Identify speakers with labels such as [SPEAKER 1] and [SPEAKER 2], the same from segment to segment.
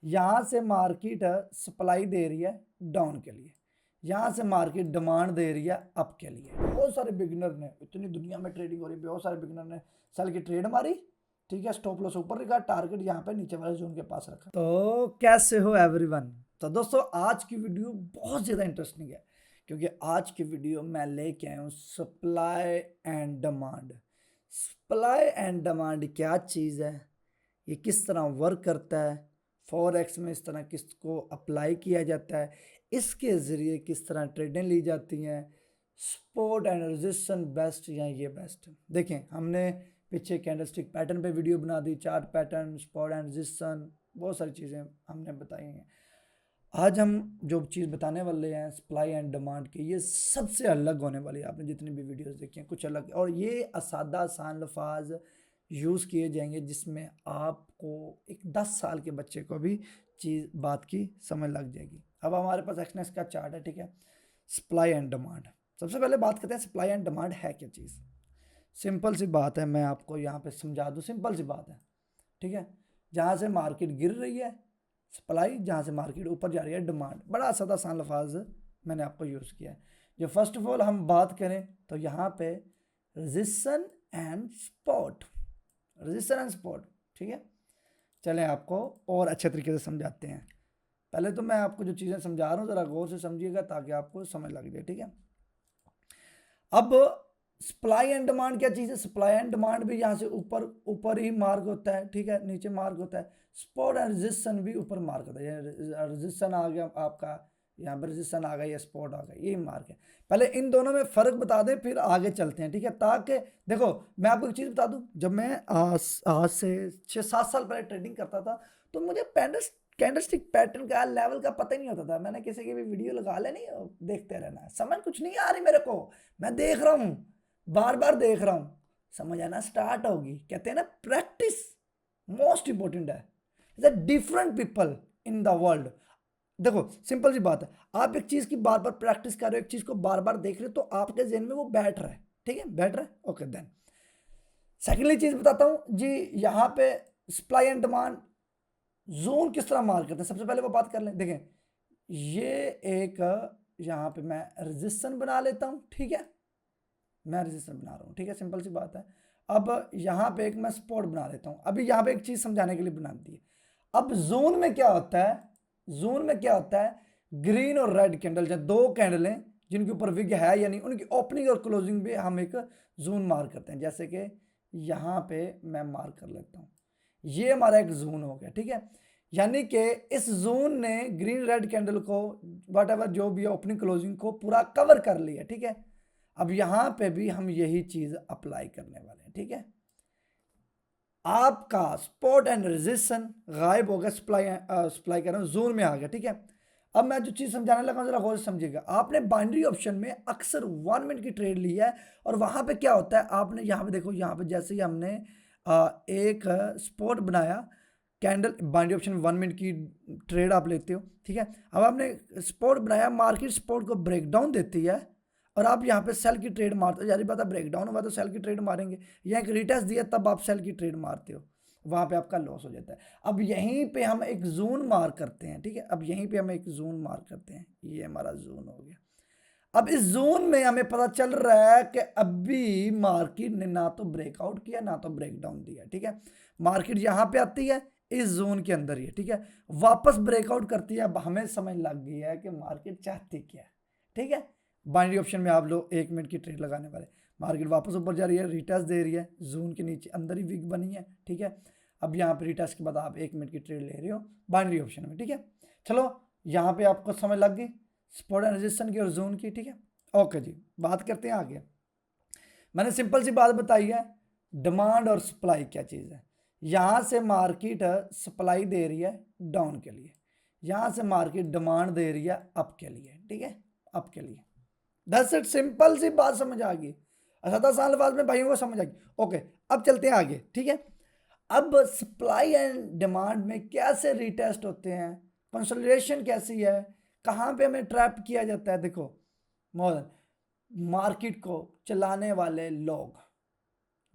[SPEAKER 1] यहाँ से market supply दे रही है डाउन के लिए, यहाँ से मार्केट डिमांड दे रही है अप के लिए। बहुत सारे बिगिनर ने, इतनी दुनिया में ट्रेडिंग हो रही है, बहुत सारे बिगिनर ने सेल की ट्रेड मारी, ठीक है, स्टॉप लॉस ऊपर रखा, टारगेट यहाँ पे नीचे वाले जोन के पास रखा। तो कैसे हो एवरीवन? तो दोस्तों आज की वीडियो बहुत ज़्यादा इंटरेस्टिंग है, क्योंकि आज की वीडियो मैं लेके आया हूँ supply and demand. Supply and demand क्या चीज़ है, ये किस तरह वर्क करता है, फॉरेक्स में इस तरह किसको अप्लाई किया जाता है, इसके ज़रिए किस तरह ट्रेडें ली जाती हैं, सपोर्ट एंड रेजिस्टेंस बेस्ट या ये बेस्ट। देखें, हमने पीछे कैंडलस्टिक पैटर्न पे वीडियो बना दी, chart pattern, support and resistance, बहुत सारी चीज़ें हमने बताई हैं। आज हम जो चीज़ बताने वाले हैं सप्लाई एंड डिमांड की, ये सबसे अलग होने वाली है। आपने जितनी भी वीडियोस देखी हैं कुछ अलग, और ये सादा आसान लफाज यूज़ किए जाएंगे जिसमें आपको एक 10 साल के बच्चे को भी बात की समझ लग जाएगी। अब हमारे पास एक्सनेस का चार्ट है, ठीक है, सप्लाई एंड डिमांड। सबसे पहले बात करते हैं सप्लाई एंड डिमांड है क्या चीज़। सिंपल सी बात है, मैं आपको यहाँ पे समझा दूँ, सिंपल सी बात है, ठीक है। जहाँ से मार्केट गिर रही है सप्लाई, जहाँ से मार्केट ऊपर जा रही है डिमांड। बड़ा सादा आसान लफाज मैंने आपको यूज़ किया है। जो फर्स्ट ऑफ ऑल हम बात करें तो यहाँ पे resistance and support, resistance and support, ठीक है। चलें आपको और अच्छे तरीके से समझाते हैं। पहले तो मैं आपको जो चीज़ें समझा रहा हूँ ज़रा गौर से समझिएगा ताकि आपको समझ लग जाए, ठीक है। अब सप्लाई एंड डिमांड क्या चीज़ है? सप्लाई एंड डिमांड भी यहाँ से ऊपर ऊपर ही मार्क होता है, ठीक है, नीचे मार्क होता है। सपोर्ट एंड रेजिस्टेंस भी ऊपर मार्क होता है, रेजिस्टेंस आ गया आपका, यहाँ पर रेजिस्टेंस आ गया या सपोर्ट आ गया, यही मार्क है। पहले इन दोनों में फ़र्क बता दें फिर आगे चलते हैं, ठीक है। ताकि देखो, मैं आपको एक चीज़ बता दूँ, जब मैं आज से 6-7 साल पहले ट्रेडिंग करता था तो मुझे कैंडलस्टिक पैटर्न का लेवल का पता ही नहीं होता था। मैंने किसी की भी वीडियो लगा लेनी, देखते रहना, समझ कुछ नहीं आ रही मेरे को, मैं देख रहा हूँ, बार बार देख रहा हूँ, समझ आना स्टार्ट होगी। कहते हैं ना, प्रैक्टिस मोस्ट इंपॉर्टेंट है। Different people in the world. देखो सिंपल सी बात है, आप एक चीज़ की बार बार प्रैक्टिस कर रहे हो, एक चीज़ को बार बार देख रहे हो, तो आपके जहन में वो बैठ रहा है, ठीक है, बैठ रहा है, ओके। देन सेकेंडली चीज़ बताता हूँ जी, यहाँ पे सप्लाई एंड डिमांड जोन किस तरह मार करते हैं। सबसे पहले वो बात कर लें। देखें, ये एक यहाँ पे मैं रेजिस्टेंस बना लेता हूँ, ठीक है, मैं रेजिस्टेंस बना रहा हूँ, ठीक है, सिंपल सी बात है। अब यहाँ पे एक मैं सपोर्ट बना लेता हूँ। अभी यहाँ पे एक चीज़ समझाने के लिए बना दी है। अब जोन में क्या होता है, जोन में क्या होता है, ग्रीन और रेड कैंडल, जब दो कैंडल हैं जिनके ऊपर विग है, यानी उनकी ओपनिंग और क्लोजिंग पे हम एक जोन मार करते हैं। जैसे कि यहाँ पे मैं मार्क कर लेता हूँ, ये हमारा एक जोन हो गया, ठीक है। यानी कि इस जोन ने ग्रीन रेड कैंडल को, वट एवर जो भी ओपनिंग क्लोजिंग को पूरा कवर कर लिया, ठीक है। अब यहां पे भी हम यही चीज अप्लाई करने वाले हैं, ठीक है। आपका सपोर्ट एंड रेजिस्टेंस गायब हो गया, सप्लाई कर रहा हूं, जोन में आ गया, ठीक है। अब मैं जो चीज समझाने लगा जरा गौर से समझिएगा। आपने बाइनरी ऑप्शन में अक्सर 1 मिनट की ट्रेड ली है, और वहां पे क्या होता है, आपने यहां पे देखो, यहां पे जैसे ही हमने एक सपोर्ट बनाया, कैंडल बाइनरी ऑप्शन में 1 मिनट की ट्रेड आप लेते हो, ठीक है। अब आपने सपोर्ट बनाया, मार्केट सपोर्ट को ब्रेक डाउन देती है, और आप यहाँ पे सेल की ट्रेड मारते हो। यारी बात है, ब्रेकडाउन हुआ तो सेल की ट्रेड मारेंगे, या एक रिटेस्ट दिया तब आप सेल की ट्रेड मारते हो, वहाँ पे आपका लॉस हो जाता है। अब यहीं पे हम एक जोन मार करते हैं, ठीक है, अब यहीं पे हम एक जोन मार करते हैं, ये हमारा जोन हो गया। अब इस जोन में हमें पता चल रहा है कि अभी मार्केट ने ना तो ब्रेकआउट किया ना तो ब्रेकडाउन दिया, ठीक है। मार्केट यहाँ पे आती है इस जोन के अंदर ही, ठीक है, वापस ब्रेकआउट करती है। अब हमें समझ लग गई है कि मार्केट चाहती क्या है, ठीक है। बाइनरी ऑप्शन में आप लोग 1 मिनट की ट्रेड लगाने वाले, मार्केट वापस ऊपर जा रही है, रिटेस्ट दे रही है, जोन के नीचे अंदर ही विग बनी है, ठीक है। अब यहाँ पे रिटेस्ट के बाद आप 1 मिनट की ट्रेड ले रहे हो बाइनरी ऑप्शन में, ठीक है। चलो यहाँ पे आपको समझ लग गई सपोर्ट एंड रेजिस्टेंस की और जोन की, ठीक है, ओके जी। बात करते हैं आगे। मैंने सिंपल सी बात बताई है, डिमांड और सप्लाई क्या चीज़ है। यहाँ से मार्केट सप्लाई दे रही है डाउन के लिए, यहाँ से मार्केट डिमांड दे रही है अप के लिए, ठीक है, अप के लिए। दैट्स इट, सिंपल सी बात समझ आ गई, 7 साल बाद में भाइयों को समझ आ गई, ओके। अब चलते हैं आगे, ठीक है। अब सप्लाई एंड डिमांड में कैसे रिटेस्ट होते हैं, कंसोलिडेशन कैसी है, कहाँ पे हमें ट्रैप किया जाता है। देखो, मार्केट को चलाने वाले लोग,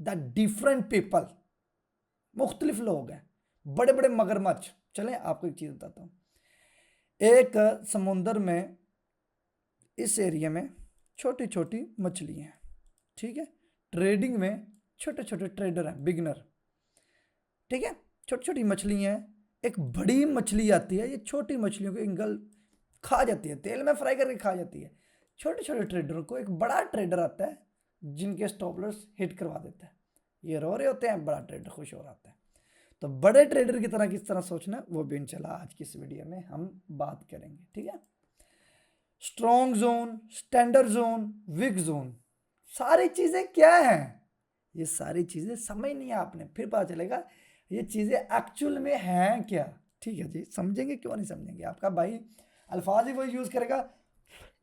[SPEAKER 1] द डिफरेंट पीपल, मुख्तलिफ लोग हैं, बड़े बड़े मगरमच्छ, चलें आपको एक चीज़ बताता हूँ। एक समुंदर में इस एरिया में छोटी छोटी मछलियाँ हैं, ठीक है। ट्रेडिंग में छोटे छोटे ट्रेडर हैं, बिगनर, ठीक है। छोटी छोटी मछलियाँ हैं, एक बड़ी मछली आती है, ये छोटी मछलियों को इंगल खा जाती है, तेल में फ्राई करके खा जाती है। छोटे छोटे ट्रेडरों को एक बड़ा ट्रेडर आता है जिनके स्टॉप लॉस हिट करवा देता है, ये रो रहे होते हैं, बड़ा ट्रेडर खुश हो रहा होता है। तो बड़े ट्रेडर की तरह किस तरह सोचना, वो भी इंशाल्लाह आज की इस वीडियो में हम बात करेंगे, ठीक है। Strong zone, standard zone, week zone, सारी चीजें क्या हैं, ये सारी चीजें समझ नहीं है आपने, फिर पता चलेगा ये चीजें एक्चुअल में हैं क्या, ठीक है जी। समझेंगे क्यों नहीं समझेंगे, आपका भाई अल्फाज ही वही यूज करेगा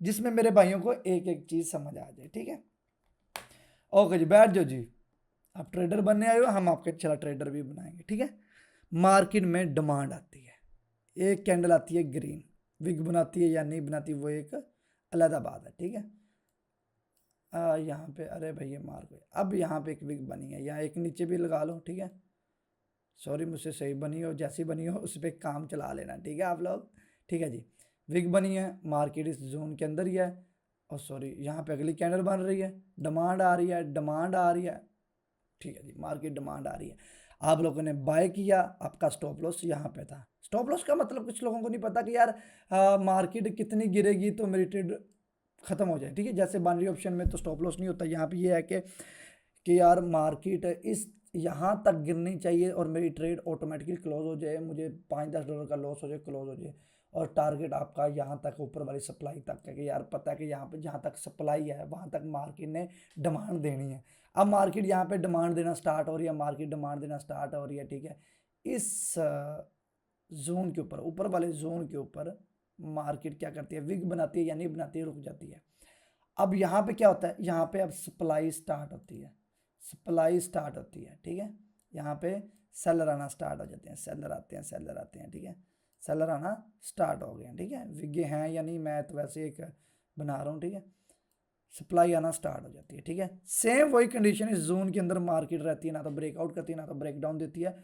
[SPEAKER 1] जिसमें मेरे भाइयों को एक एक चीज समझ आ जाए, ठीक है। ओके जी, बैठ जाओ जी, आप ट्रेडर बनने आए हो, हम आपके चला ट्रेडर भी बनाएंगे, ठीक है। मार्केट में डिमांड आती है, एक कैंडल आती है ग्रीन, विग बनाती है या नहीं बनाती वो एक अलग बात है, ठीक है। यहाँ पे अरे भैया मार गए, अब यहाँ पे एक विग बनी है, यहाँ एक नीचे भी लगा लो, ठीक है। सॉरी, मुझसे सही बनी हो जैसी बनी हो उस पर काम चला लेना, ठीक है आप लोग, ठीक है जी। विग बनी है, मार्केट इस जोन के अंदर ही है, और सॉरी यहाँ पे अगली कैंडल बन रही है, डिमांड आ रही है, डिमांड आ रही है, ठीक है जी। मार्केट डिमांड आ रही है, आप लोगों ने बाय किया, आपका स्टॉप लॉस यहाँ पे था। स्टॉप लॉस का मतलब कुछ लोगों को नहीं पता कि यार मार्केट कितनी गिरेगी तो मेरी ट्रेड खत्म हो जाए, ठीक है। जैसे बाइनरी ऑप्शन में तो स्टॉप लॉस नहीं होता, यहाँ पे ये है कि यार मार्केट इस यहाँ तक गिरनी चाहिए और मेरी ट्रेड ऑटोमेटिकली क्लोज हो जाए, मुझे $5-10 का लॉस हो जाए, क्लोज हो जाए, और टारगेट आपका यहाँ तक ऊपर वाली सप्लाई तक है कि यार पता है कि यहाँ पे जहाँ तक सप्लाई है वहाँ तक मार्केट ने डिमांड देनी है। अब मार्केट यहाँ पे डिमांड देना स्टार्ट हो रही है, मार्केट डिमांड देना स्टार्ट हो रही है, ठीक है। इस जोन के ऊपर वाले जोन के ऊपर मार्केट क्या करती है, विग बनाती है या नहीं बनाती है, रुक जाती है। अब यहाँ पे क्या होता है, यहाँ पे अब सप्लाई स्टार्ट होती है, सप्लाई स्टार्ट होती है, ठीक है। यहाँ पे सेलर आना स्टार्ट हो जाते हैं, सेलर आते हैं, सेलर आते हैं, ठीक है। सेलर आना स्टार्ट हो गए हैं, ठीक है। विगे हैं या नहीं, मैं तो वैसे एक बना रहा हूँ, ठीक है। सप्लाई आना स्टार्ट हो जाती है, ठीक है। सेम वही कंडीशन इस जोन के अंदर मार्केट रहती है, ना तो ब्रेकआउट करती है ना तो ब्रेकडाउन देती है।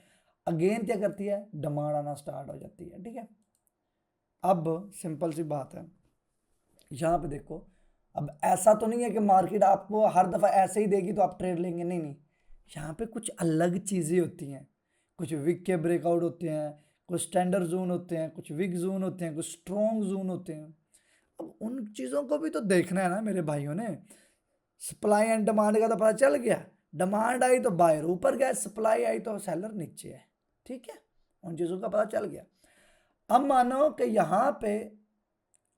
[SPEAKER 1] अगेन क्या करती है, डिमांड आना स्टार्ट हो जाती है, ठीक है। अब सिंपल सी बात है, यहाँ पे देखो, अब ऐसा तो नहीं है कि मार्केट आपको हर दफ़ा ऐसे ही देगी तो आप ट्रेड लेंगे, नहीं नहीं, यहाँ पे कुछ अलग चीज़ें होती हैं, कुछ विग के ब्रेकआउट होते हैं, कुछ स्टैंडर्ड जोन होते हैं, कुछ विग जोन होते हैं, कुछ स्ट्रॉन्ग जोन होते हैं। अब उन चीज़ों को भी तो देखना है ना मेरे भाइयों ने। सप्लाई एंड डिमांड का तो पता चल गया, डिमांड आई तो बायर ऊपर गया, सप्लाई आई तो सेलर नीचे है, ठीक है। उन चीज़ों का पता चल गया। अब मानो कि यहाँ पे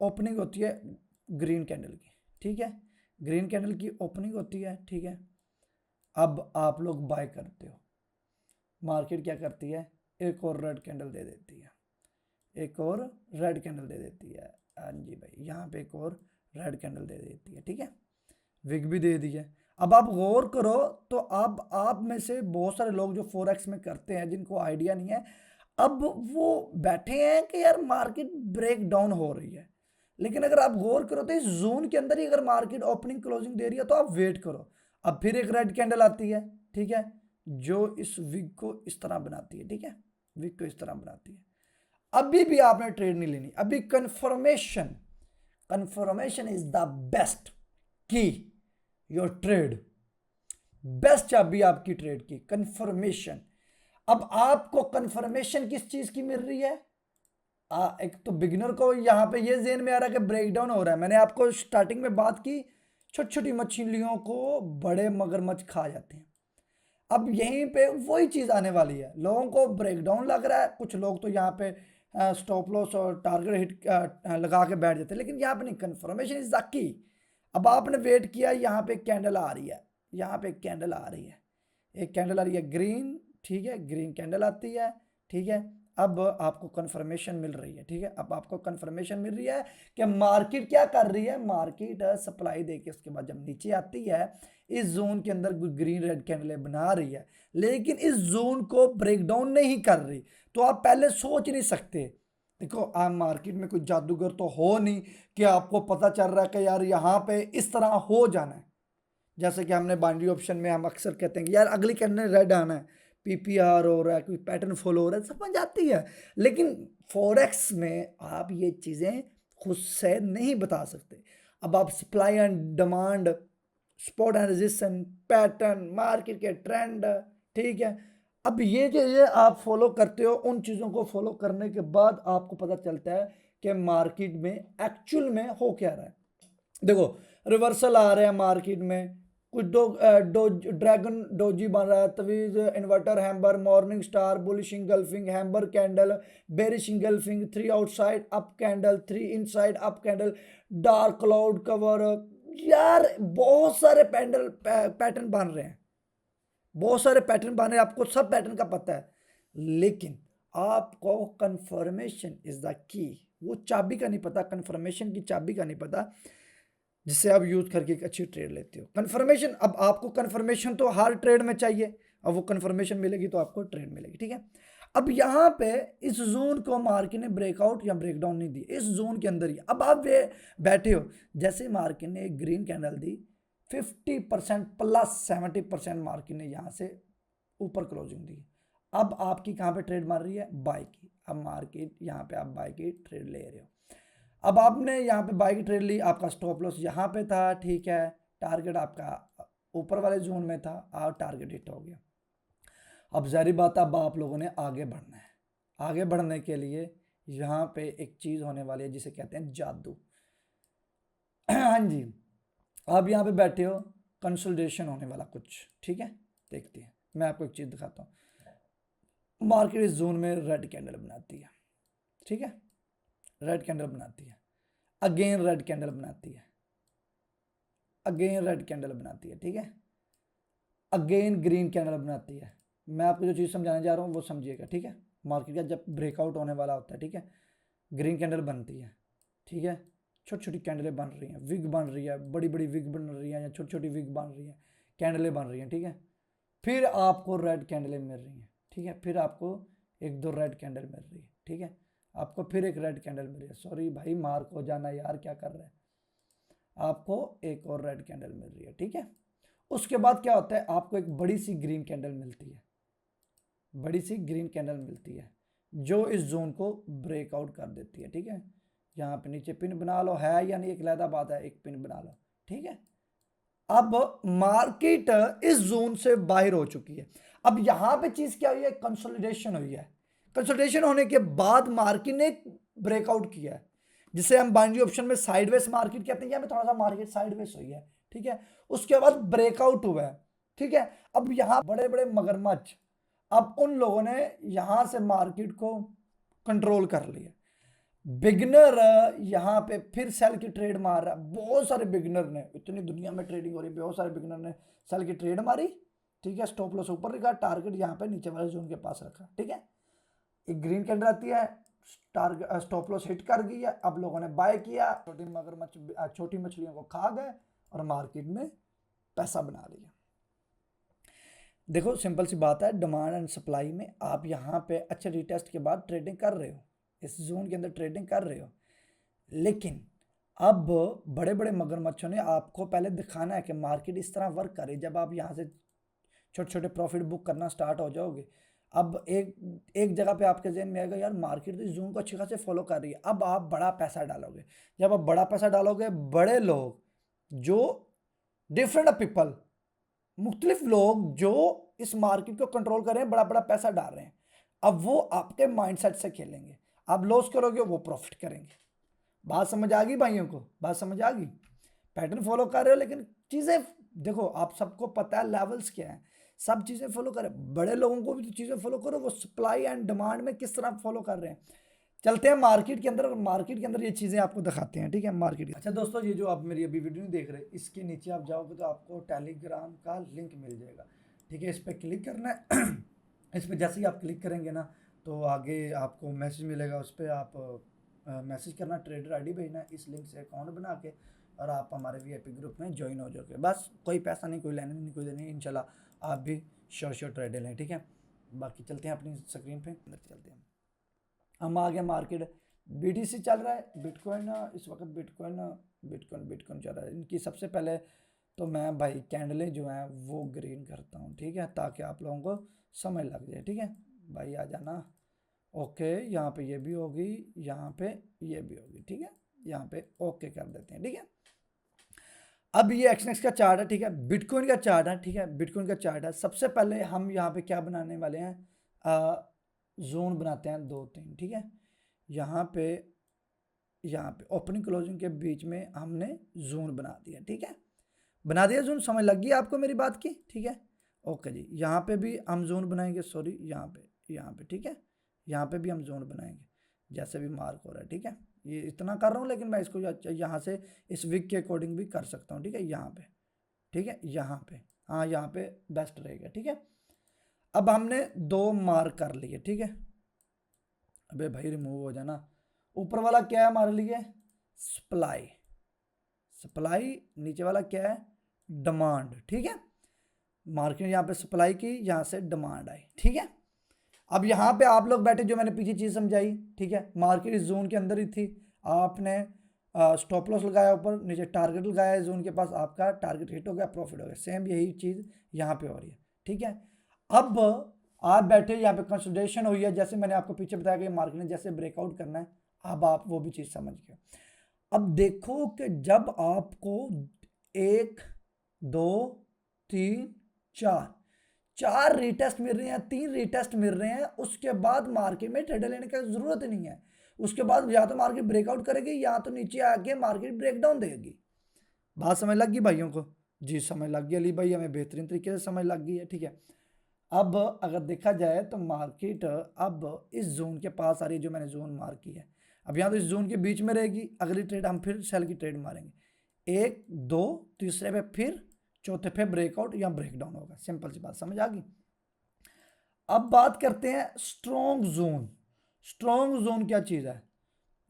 [SPEAKER 1] ओपनिंग होती है ग्रीन कैंडल की, ठीक है। ग्रीन कैंडल की ओपनिंग होती है, ठीक है। अब आप लोग बाय करते हो, मार्केट क्या करती है, एक और रेड कैंडल दे देती है, एक और रेड कैंडल दे देती है, हाँ जी भाई, यहाँ पे एक और रेड कैंडल दे देती है, ठीक है। विग भी दे दी है। अब आप गौर करो तो अब आप में से बहुत सारे लोग जो फॉरेक्स में करते हैं जिनको आइडिया नहीं है, अब वो बैठे हैं कि यार मार्केट ब्रेक डाउन हो रही है, लेकिन अगर आप गौर करो तो इस जोन के अंदर ही अगर मार्केट ओपनिंग क्लोजिंग दे रही है तो आप वेट करो। अब फिर एक रेड कैंडल आती है, ठीक है, जो इस विग को इस तरह बनाती है, ठीक है, विग को इस तरह बनाती है। अभी भी आपने ट्रेड नहीं लेनी, अभी confirmation, confirmation is the best की योर ट्रेड, बेस्ट चाबी आपकी ट्रेड की कंफर्मेशन। अब आपको कंफर्मेशन किस चीज की मिल रही है, एक तो बिगिनर को यहाँ पे ये ज़हन में आ रहा है कि ब्रेकडाउन हो रहा है। मैंने आपको स्टार्टिंग में बात की, छोटी छोटी मछलियों को बड़े मगरमच्छ खा जाते हैं। अब यहीं पे वही चीज़ आने वाली है, लोगों को ब्रेकडाउन लग रहा है, कुछ लोग तो यहाँ पे स्टॉप लॉस और टारगेट हिट लगा के बैठ जाते हैं, लेकिन यहाँ पे नहीं, कंफर्मेशन इज द की। अब आपने वेट किया, यहाँ पे कैंडल आ रही है, यहाँ पे कैंडल आ रही है, एक कैंडल आ रही है ग्रीन, ठीक है, ग्रीन कैंडल आती है, ठीक है। अब आपको कंफर्मेशन मिल रही है, ठीक है, अब आपको कंफर्मेशन मिल रही है कि मार्केट क्या कर रही है, मार्केट सप्लाई देके उसके बाद जब नीचे आती है इस जोन के अंदर ग्रीन रेड कैंडल बना रही है, लेकिन इस जोन को ब्रेकडाउन नहीं कर रही, तो आप पहले सोच नहीं सकते। देखो, आप मार्केट में कोई जादूगर तो हो नहीं कि आपको पता चल रहा है कि यार यहाँ पे इस तरह हो जाना है। जैसे कि हमने बाइनरी ऑप्शन में हम अक्सर कहते हैं कि यार अगली कैंडल रेड आना है, पीपीआर हो रहा है, कोई पैटर्न फॉलो हो रहा है, समझ आती है। लेकिन फॉरेक्स में आप ये चीज़ें खुद से नहीं बता सकते। अब आप supply and demand, support and resistance, pattern, market के ट्रेंड, ठीक है, अब ये चीज़ें आप फॉलो करते हो। उन चीज़ों को फॉलो करने के बाद आपको पता चलता है कि मार्केट में एक्चुअल में हो क्या रहा है। देखो रिवर्सल आ रहे हैं मार्केट में, कुछ ड्रैगन डोजी बन रहा है, tweezer inverter hammer, morning star, bullish engulfing, hammer candle, bearish engulfing, 3 outside up candle, 3 inside up candle, dark cloud cover. यार बहुत सारे पैटर्न बन रहे हैं, बहुत सारे पैटर्न बन रहे हैं, आपको सब पैटर्न का पता है, लेकिन आपको कंफर्मेशन इज द की। वो चाबी का नहीं पता, कंफर्मेशन की चाबी का नहीं पता, जिससे आप यूज करके एक अच्छी ट्रेड लेते हो। कंफर्मेशन, अब आपको कंफर्मेशन तो हर ट्रेड में चाहिए, अब वो कंफर्मेशन मिलेगी तो आपको ट्रेड मिलेगी, ठीक है। अब यहाँ पे इस जोन को मार्केट ने ब्रेकआउट या ब्रेकडाउन नहीं दी, इस जोन के अंदर ही अब आप बैठे हो। जैसे मार्केट ने एक ग्रीन कैंडल दी, 50% प्लस 70% मार्केट ने यहाँ से ऊपर क्लोजिंग दी। अब आपकी कहाँ पे ट्रेड मार रही है? बाय की। अब मार्केट यहाँ पे आप बाय की ट्रेड ले रहे हो। अब आपने यहाँ पे बाय की ट्रेड ली, आपका स्टॉप लॉस यहाँ पे था, ठीक है, टारगेट आपका ऊपर वाले जोन में था, आप टारगेट हिट हो गया। अब जारी बात है, अब आप लोगों ने आगे बढ़ना है। आगे बढ़ने के लिए यहाँ पे एक चीज़ होने वाली है जिसे कहते हैं जादू। हाँ जी, आप यहाँ पे बैठे हो, कंसोलिडेशन होने वाला कुछ, ठीक है, देखते हैं। मैं आपको एक चीज़ दिखाता हूँ। मार्केट इस जोन में रेड कैंडल बनाती है, ठीक है, रेड कैंडल बनाती है, अगेन रेड कैंडल बनाती है, अगेन रेड कैंडल बनाती है, ठीक है, अगेन ग्रीन कैंडल बनाती है। मैं आपको जो चीज़ समझाने जा रहा हूँ वो समझिएगा, ठीक है। मार्केट का जब ब्रेकआउट होने वाला होता है, ठीक है, ग्रीन कैंडल बनती है, ठीक है, छोटी छोटी कैंडलें बन रही हैं, विग बन रही है, बड़ी बड़ी विग बन रही है, या छोटी छोटी विग बन रही है, कैंडलें बन रही हैं, ठीक है। फिर आपको रेड कैंडलें मिल रही हैं, ठीक है, फिर आपको एक दो रेड कैंडल मिल रही है, ठीक है, आपको फिर एक रेड कैंडल मिल रही है। सॉरी भाई, मार्क हो जाना यार, क्या कर रहे हैं। आपको एक और रेड कैंडल मिल रही है, ठीक है। उसके बाद क्या होता है, आपको एक बड़ी सी ग्रीन कैंडल मिलती है, बड़ी सी ग्रीन कैंडल मिलती है, जो इस जोन को ब्रेकआउट कर देती है, ठीक है। यहाँ पे नीचे पिन बना लो, है या नहीं एक अलग बात है, एक पिन बना लो, ठीक है। अब मार्केट इस जोन से बाहर हो चुकी है। अब यहां पे चीज क्या हुई है? कंसोलिडेशन हुई है। कंसोलिडेशन होने के बाद मार्केट ने ब्रेकआउट किया है, जिसे हम बाइनरी ऑप्शन में साइडवेज मार्केट कहते हैं। यहाँ पे थोड़ा सा मार्केट साइडवेज हुई है, ठीक है, उसके बाद ब्रेकआउट हुआ है, ठीक है। अब यहाँ बड़े बड़े मगरमच्छ, अब उन लोगों ने यहां से मार्केट को कंट्रोल कर लिया। बिगनर यहाँ पे फिर सेल की ट्रेड मार रहा है। बहुत सारे बिगनर ने, इतनी दुनिया में ट्रेडिंग हो रही है, बहुत सारे बिगनर ने सेल की ट्रेड मारी, ठीक है। स्टॉप लॉस ऊपर रखा, टारगेट यहाँ पे नीचे वाले जोन के पास रखा, ठीक है। एक ग्रीन कैंडल आती है, टारगेट स्टॉप लॉस हिट कर गई है। अब लोगों ने बाय किया, छोटी मगरमच्छ छोटी मछलियों को खा गए और मार्केट में पैसा बना लिया। देखो सिंपल सी बात है, डिमांड एंड सप्लाई में आप यहाँ पे अच्छे रिटेस्ट के बाद ट्रेडिंग कर रहे हो, इस जोन के अंदर ट्रेडिंग कर रहे हो, लेकिन अब बड़े बड़े मगरमच्छों ने आपको पहले दिखाना है कि मार्केट इस तरह वर्क करे। जब आप यहाँ से छोटे छोटे प्रॉफिट बुक करना स्टार्ट हो जाओगे, अब एक जगह पे आपके जहन में आएगा, यार मार्केट तो इस जोन को अच्छी खासे फॉलो कर रही है। अब आप बड़ा पैसा डालोगे। जब आप बड़ा पैसा डालोगे, बड़े लोग जो डिफरेंट पीपल, मुख्तलिफ लोग जो इस मार्केट को कंट्रोल कर रहे हैं, बड़ा बड़ा पैसा डाल रहे हैं, अब वो आपके माइंडसेट से खेलेंगे। आप लॉस करोगे, वो प्रॉफिट करेंगे। बात समझ आ गई भाइयों को? बात समझ आ गई? पैटर्न फॉलो कर रहे हो, लेकिन चीज़ें देखो, आप सबको पता है लेवल्स क्या है, सब चीज़ें फॉलो करें। बड़े लोगों को भी तो चीज़ें फॉलो करो, वो सप्लाई एंड डिमांड में किस तरह फॉलो कर रहे हैं। चलते हैं मार्केट के अंदर, और मार्केट के अंदर ये चीज़ें आपको दिखाते हैं, ठीक है। मार्केट, अच्छा दोस्तों, ये जो आप मेरी अभी वीडियो नहीं देख रहे, इसके नीचे आप जाओगे तो आपको टेलीग्राम का लिंक मिल जाएगा, ठीक है। इस पर क्लिक करना है। इस पर जैसे ही आप क्लिक करेंगे ना, तो आगे आपको मैसेज मिलेगा, उस पर आप मैसेज करना, ट्रेडर आईडी भेजना, इस लिंक से अकाउंट बना के और आप हमारे वीआईपी ग्रुप में ज्वाइन हो जाओगे। बस कोई पैसा नहीं, कोई लेना नहीं, कोई देना नहीं, इंशाल्लाह आप भी श्योर ट्रेडर लें, ठीक है। बाकी चलते हैं अपनी स्क्रीन पे, अंदर चलते हैं। हम आ गए मार्केट, बीटीसी चल रहा है, बिटकॉइन इस वक्त बिटकॉइन चल रहा है। इनकी सबसे पहले तो मैं भाई कैंडलें जो हैं वो ग्रीन करता हूँ, ठीक है, ताकि आप लोगों को समझ लग जाए। ठीक है भाई, आ जाना। ओके, यहाँ पे ये भी होगी, यहाँ पे ये भी होगी। ठीक है, यहाँ पे ओके कर देते हैं। ठीक है, अब ये एक्सनेक्स का चार्ट है। ठीक है, बिटकॉइन का चार्ट है। ठीक है, बिटकॉइन का चार्ट है। सबसे पहले हम यहाँ पे क्या बनाने वाले हैं, जोन बनाते हैं 2-3। ठीक है, यहाँ पे ओपनिंग क्लोजिंग के बीच में हमने जोन बना दिया। ठीक है, बना दिया जोन, समझ लग गई आपको मेरी बात की। ठीक है, ओके जी, यहाँ पे भी हम जोन बनाएंगे, सॉरी यहाँ पे। ठीक है, यहाँ पे भी हम जोन बनाएंगे, जैसे भी मार्क हो रहा है। ठीक है, ये इतना कर रहा हूँ, लेकिन मैं इसको यहाँ से इस विक के अकॉर्डिंग भी कर सकता हूँ। ठीक है, यहाँ पे, ठीक है, यहाँ पे, हाँ यहाँ पे बेस्ट रहेगा। ठीक है, अब हमने 2 मार्क कर लिए। ठीक है, अबे भाई रिमूव हो जाना। ऊपर वाला क्या है हमारे लिए, सप्लाई, नीचे वाला क्या है, डिमांड। ठीक है, मार्केट ने यहाँ पे सप्लाई की, यहाँ से डिमांड आई। ठीक है, अब यहाँ पे आप लोग बैठे, जो मैंने पीछे चीज समझाई। ठीक है, मार्केट इस जोन के अंदर ही थी, आपने स्टॉप लॉस लगाया, ऊपर नीचे टारगेट लगाया है जोन के पास, आपका टारगेट हिट हो गया, प्रॉफिट हो गया। सेम यही चीज यहाँ पे हो रही है। ठीक है, अब आप बैठे, यहाँ पे कंसोलिडेशन हुई है, जैसे मैंने आपको पीछे बताया कि मार्केट ने जैसे ब्रेकआउट करना है, अब आप वो भी चीज समझ गए। अब देखो कि जब आपको 1 2 3 4 रीटेस्ट मिल रहे हैं, 3 रीटेस्ट मिल रहे हैं, उसके बाद मार्केट में ट्रेडर लेने की जरूरत नहीं है। उसके बाद या तो मार्केट ब्रेकआउट करेगी, या तो नीचे आके मार्केट ब्रेकडाउन देगी। बात समझ लग गई भाइयों को? जी समझ लग गई अली भाई, हमें बेहतरीन तरीके से समझ लग गई है। ठीक है, अब अगर देखा जाए तो मार्केट अब इस जोन के पास आ रही है, जो मैंने जोन मार्क की है। अब यहाँ तो इस जोन के बीच में रहेगी, अगली ट्रेड हम फिर सेल की ट्रेड मारेंगे, 1 2, तीसरे पे फिर, चौथे पे ब्रेकआउट या ब्रेकडाउन होगा। सिंपल सी बात समझ आ गई। अब बात करते हैं स्ट्रॉन्ग जोन। स्ट्रॉन्ग जोन क्या चीज है,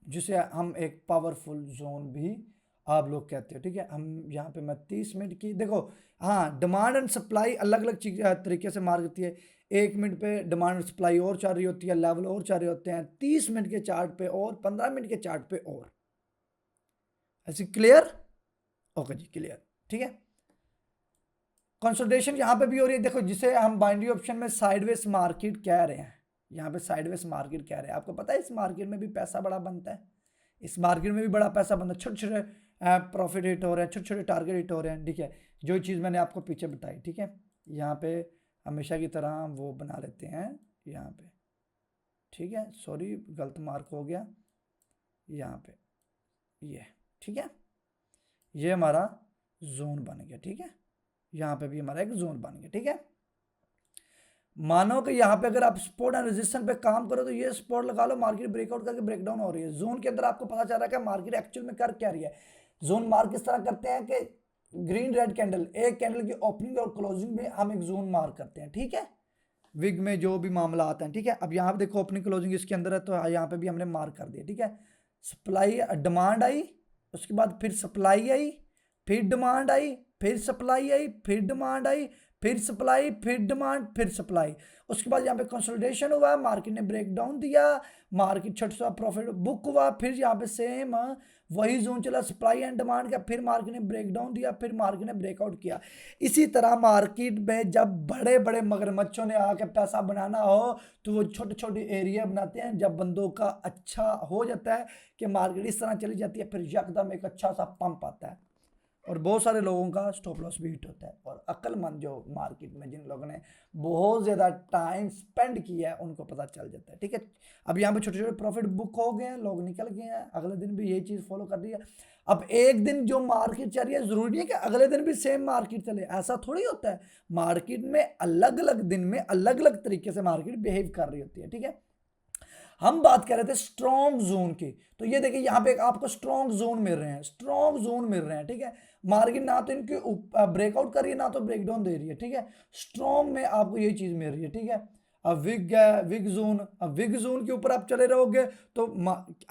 [SPEAKER 1] जिसे हम एक पावरफुल जोन भी आप लोग कहते हो। ठीक है, हम यहाँ पे मैं 30 मिनट की, देखो हाँ, डिमांड एंड सप्लाई अलग अलग चीज तरीके से मार करती है। 1 मिनट पे डिमांड एंड सप्लाई और चल रही होती है, लेवल और चल रहे होते हैं, 30 मिनट के चार्ट पे और 15 मिनट के चार्ट पे और। ऐसे क्लियर? ओके जी, क्लियर। ठीक है, कंसोलिडेशन यहाँ पे भी हो रही है। देखो, जिसे हम बाइनरी ऑप्शन में साइडवेज मार्केट कह रहे हैं, यहाँ पे साइडवेज मार्केट कह रहे हैं। आपको पता है इस मार्केट में भी पैसा बड़ा बनता है, इस मार्केट में भी बड़ा पैसा बनता है। छोटे छोटे प्रॉफिट हिट हो रहे हैं, छोटे छोटे टारगेट हिट हो रहे हैं। ठीक है, जो चीज़ मैंने आपको पीछे बताई। ठीक है, यहाँ पे हमेशा की तरह वो बना लेते हैं यहाँ पे। ठीक है, सॉरी गलत मार्क हो गया यहाँ पे, ये। ठीक है, ये हमारा जोन बन गया। ठीक है, यहाँ पे भी हमारा एक जोन बन गया। ठीक है, मानो कि यहाँ पे अगर आप सपोर्ट एंड रेजिस्टेंस पे काम करो, तो ये सपोर्ट लगा लो, मार्केट ब्रेकआउट करके ब्रेकडाउन हो रही है। जोन के अंदर आपको पता चल रहा है कि मार्केट एक्चुअल में कर क्या रही है। जोन मार्क किस तरह करते हैं कि ग्रीन रेड कैंडल, एक कैंडल की ओपनिंग और क्लोजिंग में हम एक जोन मार्क करते हैं। ठीक है, विग में जो भी मामला आता है। ठीक है, अब यहाँ पे देखो ओपनिंग क्लोजिंग इसके अंदर है, तो यहाँ पे भी हमने मार्क कर दिया। ठीक है, सप्लाई डिमांड आई, उसके बाद फिर सप्लाई आई, फिर डिमांड आई, फिर सप्लाई आई, फिर डिमांड आई, फिर सप्लाई, फिर डिमांड, फिर सप्लाई। उसके बाद यहाँ पे कंसोलिडेशन हुआ, मार्केट ने ब्रेकडाउन दिया, मार्केट छोटा सा प्रॉफिट बुक हुआ, फिर यहाँ पे सेम वही जोन चला, सप्लाई एंड डिमांड का, फिर मार्केट ने ब्रेकडाउन दिया, फिर मार्केट ने ब्रेकआउट किया। इसी तरह मार्केट में जब बड़े बड़े मगरमच्छों ने आके पैसा बनाना हो, तो वो छोटे छोटे एरिया बनाते हैं। जब बंदों का अच्छा हो जाता है कि मार्केट इस तरह चली जाती है, फिर यकदम एक अच्छा सा पंप आता है, और बहुत सारे लोगों का स्टॉप लॉस भी हिट होता है। और अक्लमंद जो मार्केट में जिन लोगों ने बहुत ज़्यादा टाइम स्पेंड किया है, उनको पता चल जाता है। ठीक है, अब यहाँ पे छोटे छोटे प्रॉफिट बुक हो गए हैं, लोग निकल गए हैं, अगले दिन भी यही चीज़ फॉलो कर रही है। अब एक दिन जो मार्केट चल रही है, ज़रूरी नहीं है कि अगले दिन भी सेम मार्केट चले, ऐसा थोड़ी होता है। मार्केट में अलग अलग दिन में अलग अलग तरीके से मार्केट बिहेव कर रही होती है। ठीक है, हम बात कर रहे थे स्ट्रॉन्ग जोन की, तो ये देखिए यहाँ पे आपको स्ट्रॉन्ग जोन मिल रहे हैं, स्ट्रॉन्ग जोन मिल रहे हैं। ठीक है, मार्केट ना तो इनकी ब्रेकआउट कर रही है, ना तो ब्रेकडाउन दे रही है। ठीक है, स्ट्रॉन्ग में आपको यही चीज मिल रही है। ठीक है, अब विग है, विग जोन, अब विग जोन के ऊपर आप चले रहोगे तो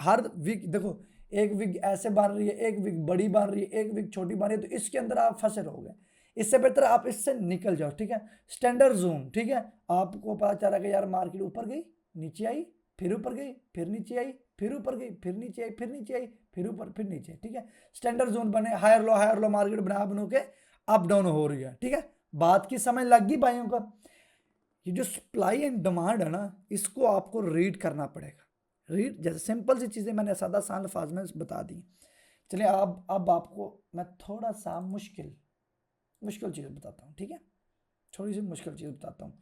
[SPEAKER 1] हर विग देखो, एक विग ऐसे बन रही है, एक विग बड़ी बन रही है, एक विग छोटी बन रही है, तो इसके अंदर आप फंसे रहोगे। इससे बेहतर आप इससे निकल जाओ। ठीक है, स्टैंडर्ड जोन। ठीक है, आपको पता चला कि यार मार्केट ऊपर गई, नीचे आई, फिर ऊपर गई, फिर नीचे आई, फिर ऊपर गई, फिर नीचे आई, फिर नीचे आई, फिर ऊपर, फिर नीचे। ठीक है, स्टैंडर्ड जोन बने, हायर लो मार्केट बना के अप डाउन हो रही है। ठीक है, बात की समझ लग गई भाइयों को? ये जो सप्लाई एंड डिमांड है ना, इसको आपको रीड करना पड़ेगा। रीड, जैसे सिंपल सी चीज़ें मैंने सादा सान अल्फाज में बता दी। चलिए अब आपको मैं थोड़ा सा मुश्किल चीज़ बताता हूँ, ठीक है, थोड़ी सी मुश्किल चीज़ बताता हूँ।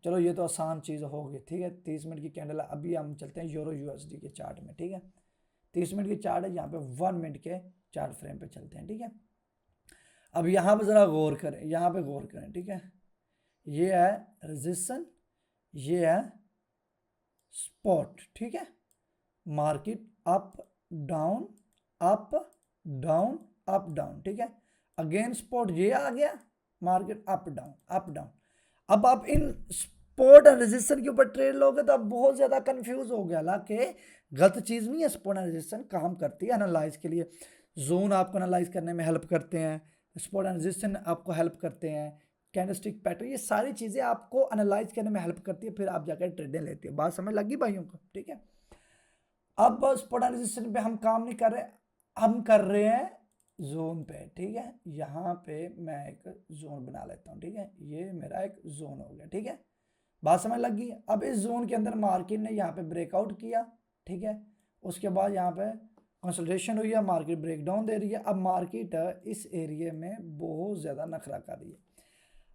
[SPEAKER 1] चलो ये तो आसान चीज़ हो गई, ठीक है। 30 मिनट की कैंडल है। अभी हम चलते हैं यूरो यूएसडी के चार्ट में, ठीक है। 30 मिनट की चार्ट है, यहाँ पे 1 मिनट के चार्ट फ्रेम पे चलते हैं, ठीक है। अब यहाँ पे ज़रा गौर करें, यहाँ पे गौर करें, ठीक है। ये है रेजिस्टेंस, ये है स्पॉट, ठीक है। Market up down up down up down, ठीक है। अगेन स्पॉट ये आ गया, market up down up down. अब आप इन स्पॉट एंड रेजिस्टेंस के ऊपर ट्रेड लोगे तो आप बहुत ज्यादा कंफ्यूज हो गया। हालांकि गलत चीज नहीं है, स्पॉट एंड रेजिस्टेंस काम करती है एनालाइज के लिए। जोन आपको एनालाइज करने में हेल्प करते हैं, स्पॉट एंड रेजिस्टेंस आपको हेल्प करते हैं, कैंडलस्टिक पैटर्न, ये सारी चीजें आपको एनालाइज करने में हेल्प करती है, फिर आप जाकर ट्रेडें लेते हो। बात समझ लगी भाइयों को, ठीक है। अब स्पॉट एंड रेजिस्टेंस पे हम काम नहीं कर रहे, हम कर रहे हैं जोन पे, ठीक है। यहाँ पे मैं एक जोन बना लेता हूँ, ठीक है। ये मेरा एक जोन हो गया, ठीक है। बात समझ लग गई। अब इस जोन के अंदर मार्केट ने यहाँ पे ब्रेकआउट किया, ठीक है। उसके बाद यहाँ पे कंसोलिडेशन हुई है, मार्केट ब्रेकडाउन दे रही है। अब मार्केट इस एरिया में बहुत ज़्यादा नखरा कर रही है।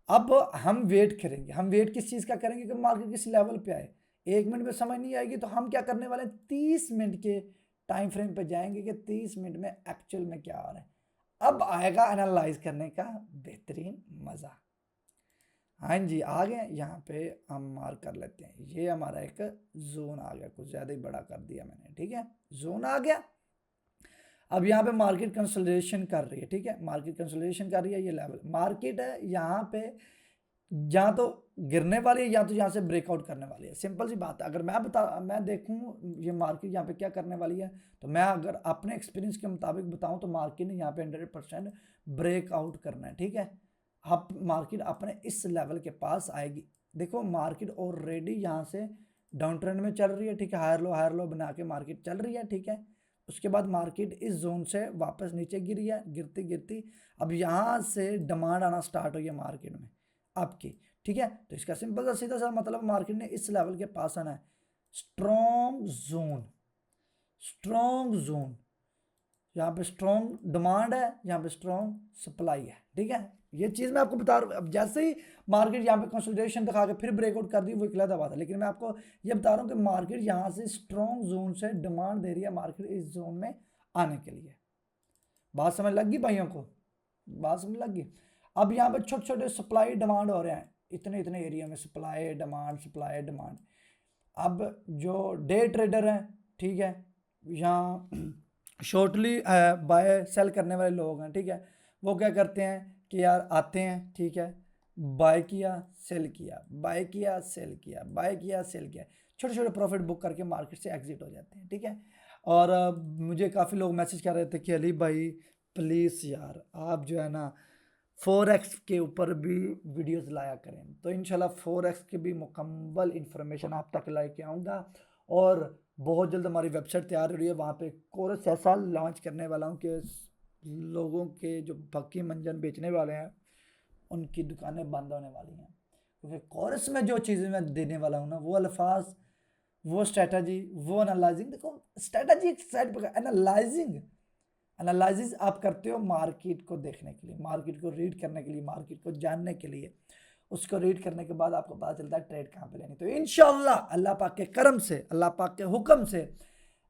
[SPEAKER 1] अब हम वेट करेंगे, हम वेट किस चीज़ का करेंगे कि मार्केट किस लेवल पे आए। 1 मिनट में समझ नहीं आएगी तो हम क्या करने वाले हैं, 30 मिनट के टाइम फ्रेम पे जाएंगे कि 30 मिनट में एक्चुअल में क्या आ रहा है। अब आएगा एनालाइज करने का बेहतरीन मज़ा। हाँ जी, आ गए। यहाँ पे हम मार्क कर लेते हैं, ये हमारा एक जोन आ गया, कुछ ज़्यादा ही बड़ा कर दिया मैंने, ठीक है। जोन आ गया। अब यहाँ पे मार्केट कंसोलिडेशन कर रही है, ठीक है। मार्केट कंसोलिडेशन कर रही है, ये लेवल मार्केट है। यहाँ पे या तो गिरने वाली है या तो यहाँ से ब्रेकआउट करने वाली है, सिंपल सी बात है। अगर मैं देखूँ ये मार्केट यहाँ पे क्या करने वाली है, तो मैं अगर अपने एक्सपीरियंस के मुताबिक बताऊँ तो मार्केट ने यहाँ पे 100% ब्रेकआउट करना है, ठीक है। अब मार्केट अपने इस लेवल के पास आएगी। देखो मार्केट ऑलरेडी यहाँ से डाउन ट्रेंड में चल रही है, ठीक है। हायर लो बना के मार्केट चल रही है, ठीक है। उसके बाद मार्केट इस जोन से वापस नीचे गिरी है, गिरती गिरती अब यहाँ से डिमांड आना स्टार्ट हुई है मार्केट में आपकी, ठीक है। तो इसका सिंपल सा सीधा सा मतलब मार्केट ने इस लेवल के पास आना है। स्ट्रॉन्ग जोन, यहाँ पे स्ट्रॉन्ग डिमांड है, यहाँ पे स्ट्रॉन्ग सप्लाई है, ठीक है। ये चीज़ मैं आपको बता रहा हूँ। अब जैसे ही मार्केट यहाँ पे कंसोलिडेशन दिखा के फिर ब्रेकआउट कर दी, वो एक अलग बात है, लेकिन मैं आपको ये बता रहा हूँ कि मार्केट यहाँ से स्ट्रॉन्ग जोन से डिमांड दे रही है मार्केट इस जोन में आने के लिए। बात समझ लग गई भाइयों को, बात समझ लग गई। अब यहाँ पे छोटे छोटे सप्लाई डिमांड हो रहे हैं, इतने इतने एरिया में सप्लाई डिमांड। अब जो डे ट्रेडर हैं, ठीक है, यहाँ शॉर्टली बाय सेल करने वाले लोग हैं, ठीक है, वो क्या करते हैं कि यार आते हैं, ठीक है, बाय किया सेल किया, बाय किया सेल किया, बाय किया सेल किया, छोटे छोटे प्रॉफिट बुक करके मार्केट से एग्जिट हो जाते हैं, ठीक है। और मुझे काफ़ी लोग मैसेज कर रहे थे कि अली भाई प्लीज़ यार आप जो है ना फोरेक्स के ऊपर भी वीडियोस लाया करें। तो इंशाल्लाह फोरेक्स की भी मुकम्मल इंफॉर्मेशन आप तक लेके आऊँगा। और बहुत जल्द हमारी वेबसाइट तैयार हो रही है, वहाँ पे कोर्स ऐसा लॉन्च करने वाला हूँ कि लोगों के जो बक्की मंजन बेचने वाले हैं उनकी दुकानें बंद होने वाली हैं। क्योंकि कोर्स में जो चीज़ें मैं देने वाला हूँ ना, वो अल्फाज, वो स्ट्रेटजी, वो एनालाइजिंग। देखो स्ट्रेटजी एक साइड पर, एनालिसिस आप करते हो मार्केट को देखने के लिए, मार्केट को रीड करने के लिए, मार्केट को जानने के लिए। उसको रीड करने के बाद आपको पता चलता है ट्रेड कहाँ पे लेनी। तो इंशाल्लाह अल्लाह पाक के करम से, अल्लाह पाक के हुक्म से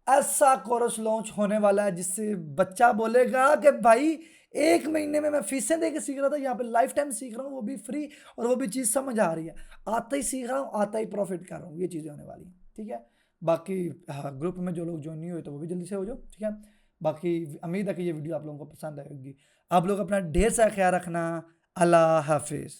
[SPEAKER 1] ऐसा कोर्स लॉन्च होने वाला है जिससे बच्चा बोलेगा कि भाई 1 महीने में मैं फीसें दे के सीख रहा था, यहाँ पे लाइफ टाइम सीख रहा हूँ, वो भी फ्री, और वो भी चीज़ समझ आ रही है। आता ही सीख रहा हूँ, आता ही प्रॉफिट कर रहा हूँ। ये चीज़ें होने वाली हैं, ठीक है। बाकी हाँ, ग्रुप में जो लोग ज्वाइन नहीं हुए तो वो भी जल्दी से हो जाओ, ठीक है। बाकी उम्मीद है कि ये वीडियो आप लोगों को पसंद आएगी। आप लोग अपना ढेर सारा ख्याल रखना। अल्लाह हाफिज़।